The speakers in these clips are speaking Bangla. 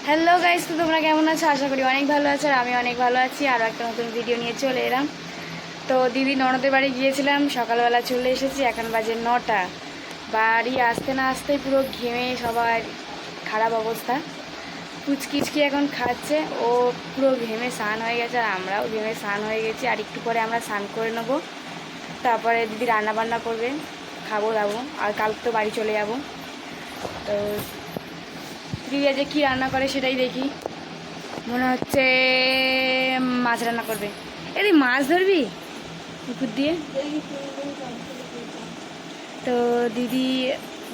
হ্যালো গাইস, তো তোমরা কেমন আছো? আশা করি অনেক ভালো আছো। আর আমি অনেক ভালো আছি। আর একটা নতুন ভিডিও নিয়ে চলে এলাম। তো দিদি ননদের বাড়ি গিয়েছিলাম, সকালবেলা চলে এসেছি। এখন বাজে 9টা। বাড়ি আসতে না আসতেই পুরো ঘেমে সবার খারাপ অবস্থা। কুচকিচকি এখন খাচ্ছে, ও পুরো ঘেমে স্নান হয়ে গেছে, আর আমরাও ঘেমে স্নান হয়ে গেছি। আর একটু পরে আমরা স্নান করে নেবো, তারপরে দিদি রান্না বান্না করবে, খাবো দাবো। আর কাল তো বাড়ি চলে যাব। তো দিদি আজকে কী রান্না করে সেটাই দেখি। মনে হচ্ছে মাছ রান্না করবে। এই মাছ ধরবি পুকুর দিয়ে? তো দিদি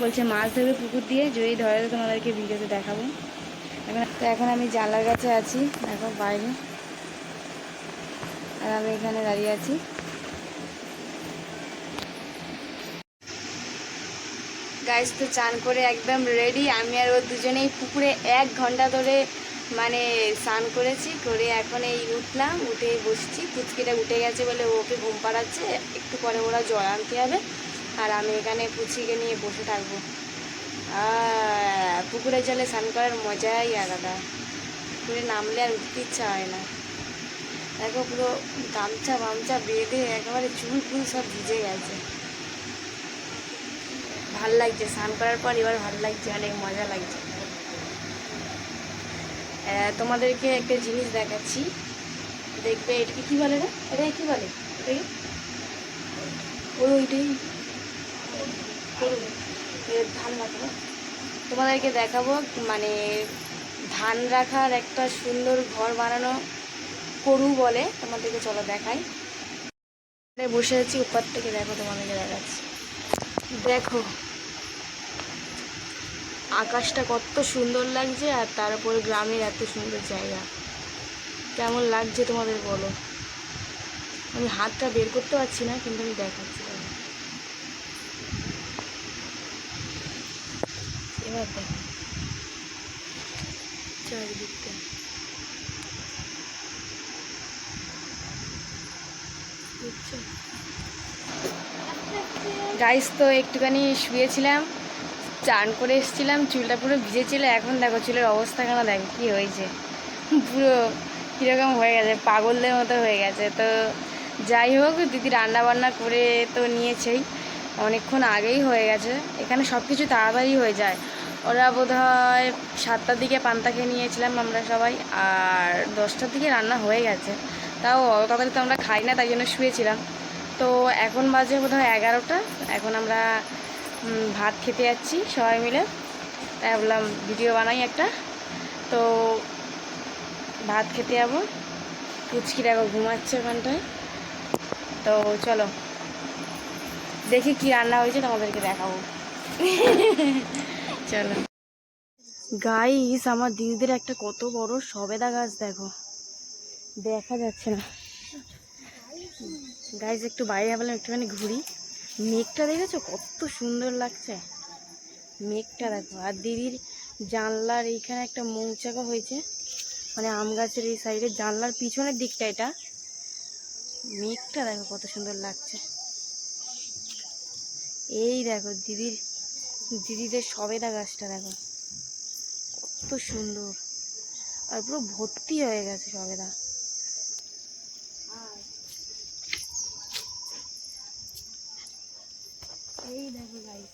বলছে মাছ ধরবে পুকুর দিয়ে, যদি ধরে তো তোমাদেরকে ভিডিওতে দেখাবো। এখন আমি জানলার কাছে আছি, দেখো বাইরে, আর আমি এখানে দাঁড়িয়ে আছি। গাইস তো চান করে একদম রেডি। আমি আর ও দুজনেই পুকুরে 1 ঘন্টা ধরে মানে স্নান করেছি, করে এখন এই উঠলাম, উঠে বসছি। পুচকিটা উঠে গেছে বলে ওকে ঘুম পাড়াচ্ছে, একটু পরে ওরা জল আনতে হবে। আর আমি এখানে পুচিকে নিয়ে বসে থাকবো। পুকুরে জলে স্নান করার মজাই আলাদা। পুকুরে নামলে আর উঠতে ইচ্ছা হয় না। দেখো পুরো গামছা বামছা বেঁধে একেবারে চুল ফুল সব ভিজে গেছে। ভাল লাগছে স্নান করার পর, এবার ভালো লাগছে, অনেক মজা লাগছে। তোমাদেরকে একটা জিনিস দেখাচ্ছি, দেখবে। এটাকে কী বলে রে? এটাকে কী বলে? এটাকে ওইটাই ধান রাখবো। তোমাদেরকে দেখাবো, মানে ধান রাখার একটা সুন্দর ঘর বানানো করু বলে। তোমাদেরকে চলো দেখাই। বসে আছি উপর থেকে, দেখো তোমাদেরকে দেখাচ্ছি। দেখো আকাশটা কত সুন্দর লাগছে, আর তার উপরে গ্রামের এত সুন্দর জায়গা। কেমন লাগছে তোমাদের বলো। আমি হাতটা বের করতে পারছি না, কিন্তু আমি দেখাচ্ছি। এবার দেখো চারিদিকটা। গাইস তো একটুখানি শুয়েছিলাম, চান করে এসেছিলাম, চুলটা পুরো ভিজেছিল। এখন দেখো চুলের অবস্থা কেন, দেখো কী হয়েছে, পুরো কীরকম হয়ে গেছে, পাগলদের মতো হয়ে গেছে। তো যাই হোক, দিদি রান্না বান্না করে তো নিয়েছেই, অনেকক্ষণ আগেই হয়ে গেছে। এখানে সব কিছু তাড়াতাড়ি হয়ে যায়। ওরা বোধহয় 7টার দিকে পান্তা খেয়ে নিয়েছিলাম আমরা সবাই, আর 10টার দিকে রান্না হয়ে গেছে। তাও অত তাড়াতাড়ি তো আমরা খাই না, তাই জন্য শুয়েছিলাম। তো এখন বাজে বোধহয় 11টা। এখন আমরা ভাত খেতে যাচ্ছি সবাই মিলে, তাই ভাবলাম ভিডিও বানাই একটা। তো ভাত খেতে যাবো। পুচকি দেখো ঘুমাচ্ছে ওখানটায়। তো চলো দেখি কি রান্না হয়েছে, তোমাদেরকে দেখাবো। চলো গাইস, আমার দিদিদের একটা কত বড় সবেদা গাছ দেখো, দেখা যাচ্ছে না। গাইস একটু বাইরে ভাবলাম একটুখানি ঘুরি। মেঘটা দেখেছো কত সুন্দর লাগছে, মেঘটা দেখো। আর দিদির জানলার এইখানে একটা মৌচাকা হয়েছে, মানে আম গাছের এই সাইডে জানলার পিছনের দিকটা এটা। মেঘটা দেখো কত সুন্দর লাগছে। এই দেখো দিদিদের সবেদা গাছটা দেখো কত সুন্দর, আর পুরো ভর্তি হয়ে গেছে সবেদা। এই দেখো গাইস,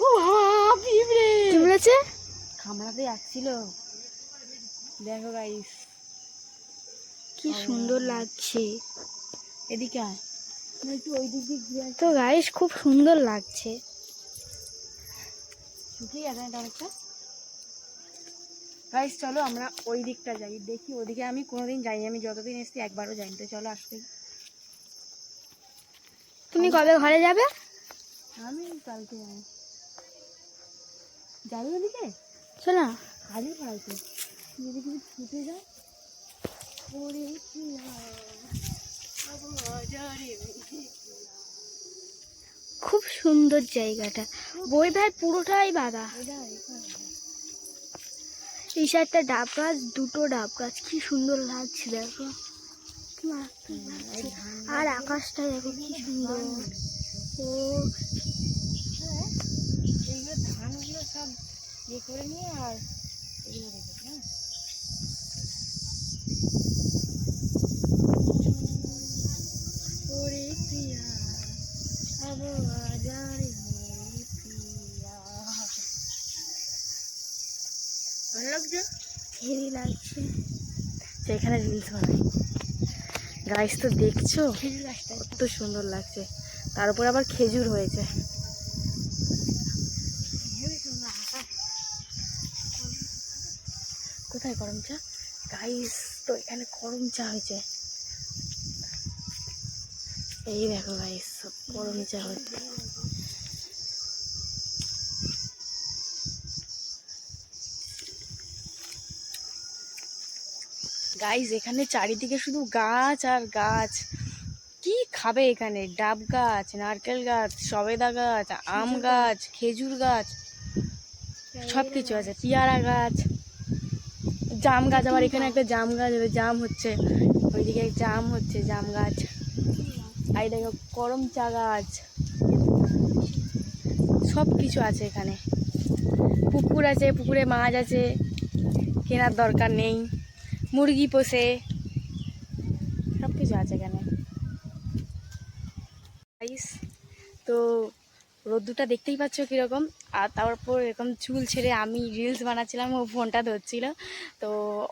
ও পিঁপড়ে কি বলেছে, কামড়াতে যাচ্ছিল। দেখো গাইস কি সুন্দর লাগছে। এদিকে আয়, একটু ওই দিক দিয়ে ঘুরে। তো গাইস খুব সুন্দর লাগছে। শুকিয়ে গেছে এটা অনেকটা। গাইস চলো আমরা ওই দিকটা যাই, দেখি। ওদিকে আমি কোনোদিন যাইনি, আমি যতদিন এসেছি একবারও যাইনি। তো চলো আসতে। তুমি কবে ঘরে যাবে? আমি কালকে যাবো। যাবি ওদিকে? চলো খালি পাইতে যদি কিছু ছুটে যায়। খুব সুন্দর জায়গাটা, বই ভাই পুরোটাই বাঁধা। এই সাইডটা ডাব গাছ, দুটো ডাব গাছ, কি সুন্দর লাগছে দেখো, আর আকাশটা দেখো কি সুন্দর। ও এইগুলো ধানগুলো সব ইয়ে করে নিয়ে, আর এগুলো দেখো হ্যাঁ। ওরে প্রিয়া আবহাওয়াজারে প্রিয়া, ভালো লাগছে, হেভি লাগছে। এখানে রিলস বানাই গাইস, তো দেখছো কত সুন্দর লাগছে, তার উপর আবার খেজুর হয়েছে। কোথায় গরম চা গাইস? তো এখানে গরম চা হয়েছে, এই দেখো গাইস গরম চা হচ্ছে। গাইস এখানে চারিদিকে শুধু গাছ আর গাছ, কি খাবে এখানে? ডাব গাছ, নারকেল গাছ, সবেদা গাছ, আম গাছ, খেজুর গাছ, সব কিছু আছে, পেয়ারা গাছ, জাম গাছ। আবার এখানে একটা জাম গাছ, জাম হচ্ছে, ওইদিকে জাম হচ্ছে, জাম গাছ। আর দেখো করম চা গাছ, সব কিছু আছে এখানে। পুকুর আছে, পুকুরে মাছ আছে, কেনার দরকার নেই। মুরগি পোষে, সব কিছু আছে এখানে। তো রোদ্দুরটা দেখতেই পাচ্ছ কীরকম, আর তারপর এরকম চুল ছেড়ে আমি রিলস বানাচ্ছিলাম, ও ফোনটা ধরছিল। তো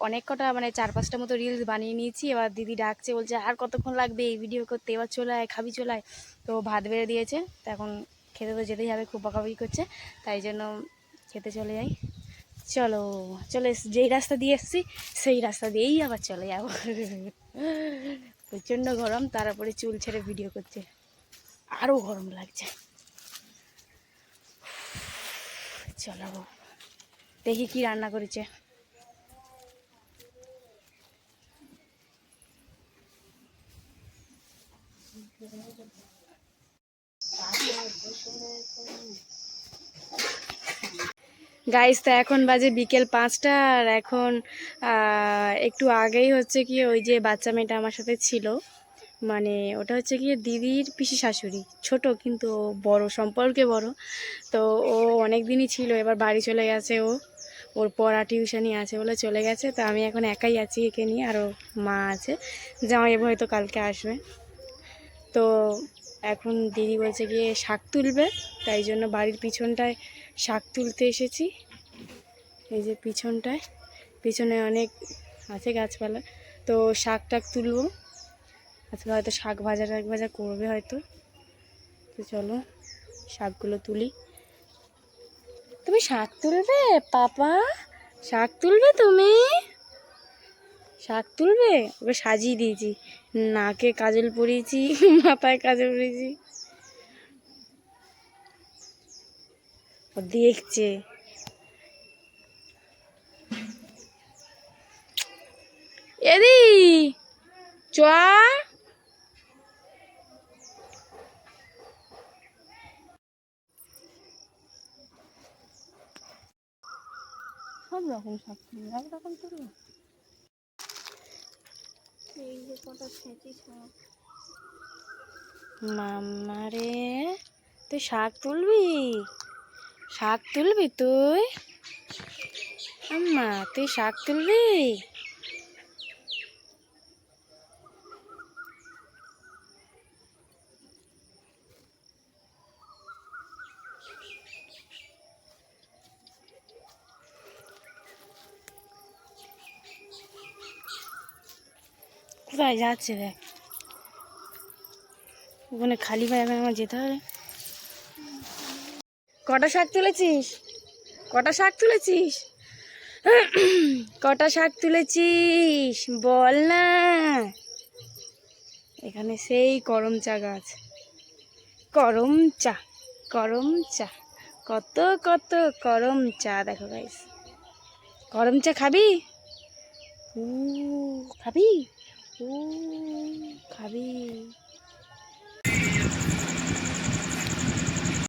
অনেক কটা মানে 4-5টা মতো রিলস বানিয়ে নিয়েছি। এবার দিদি ডাকছে, বলছে আর কতক্ষণ লাগবে এই ভিডিও করতে, এবার চলে আয়, খাবি চলে আয়। তো ভাত বেড়ে দিয়েছে, তো এখন খেতে তো যেতেই হবে, খুব বকাবকি করছে, তাই জন্য খেতে চলে যাই। চলো চলে যেই রাস্তা দিয়ে এসেছি সেই রাস্তা দিয়েই আবার চলে যাবো। প্রচণ্ড গরম, তারপরে চুল ছেড়ে ভিডিও করছে, আরও গরম লাগছে। চলো দেখি কি রান্না করেছে। গাইস তো এখন বাজে বিকেল 5টা, আর এখন একটু আগেই হচ্ছে কি ওই যে বাচ্চা মেয়েটা আমার সাথে ছিল, মানে ওটা হচ্ছে কি দিদির পিসি শাশুড়ি, ছোট কিন্তু বড়, সম্পর্কে বড়। তো ও অনেক দিনই ছিল, এবার বাড়ি চলে গেছে, ওর পড়া টিউশনি আছে বলে চলে গেছে। তো আমি এখন একাই আছি একে নিয়ে, আরও মা আছে, জামাইবাবু হয়তো কালকে আসবে। তো এখন দিদি বলছে গিয়ে শাক তুলবে, তাই জন্য বাড়ির পিছনটায় শাক তুলতে এসেছি। এই যে পিছনে অনেক আছে গাছপালা, তো শাক টাক তুলবো আজকে, হয়তো শাক ভাজা করবে হয়তো। তো চলো শাকগুলো তুলি। তুমি শাক তুলবে পাপা? শাক তুলবে তুমি? শাক তুলবে? ওকে সাজিয়ে দিয়েছি, নাকে কাজল পরিয়েছি, মাথায় কাজল পরিয়েছি, ও দেখছে। এদি চ, সব রকম শাক তুলবে, এক রকম তুলবে। এই যে কটা ছেঁচি শাক। মামারে তুই শাক তুলবি? শাক তুলবি তুই? আম্মা তুই শাক তুলবি? কোথায় যাচ্ছে দেখ, ওখানে খালি পায়ে এখন আমার যেতে হবে। কটা শাক তুলেছিস? কটা শাক তুলেছিস? কটা শাক তুলেছিস বল না। এখানে সেই করম চা গাছ, করম চা, করম চা, কত কত করম চা। দেখো গাইস, করম চা খাবি? খাবি? খাবি?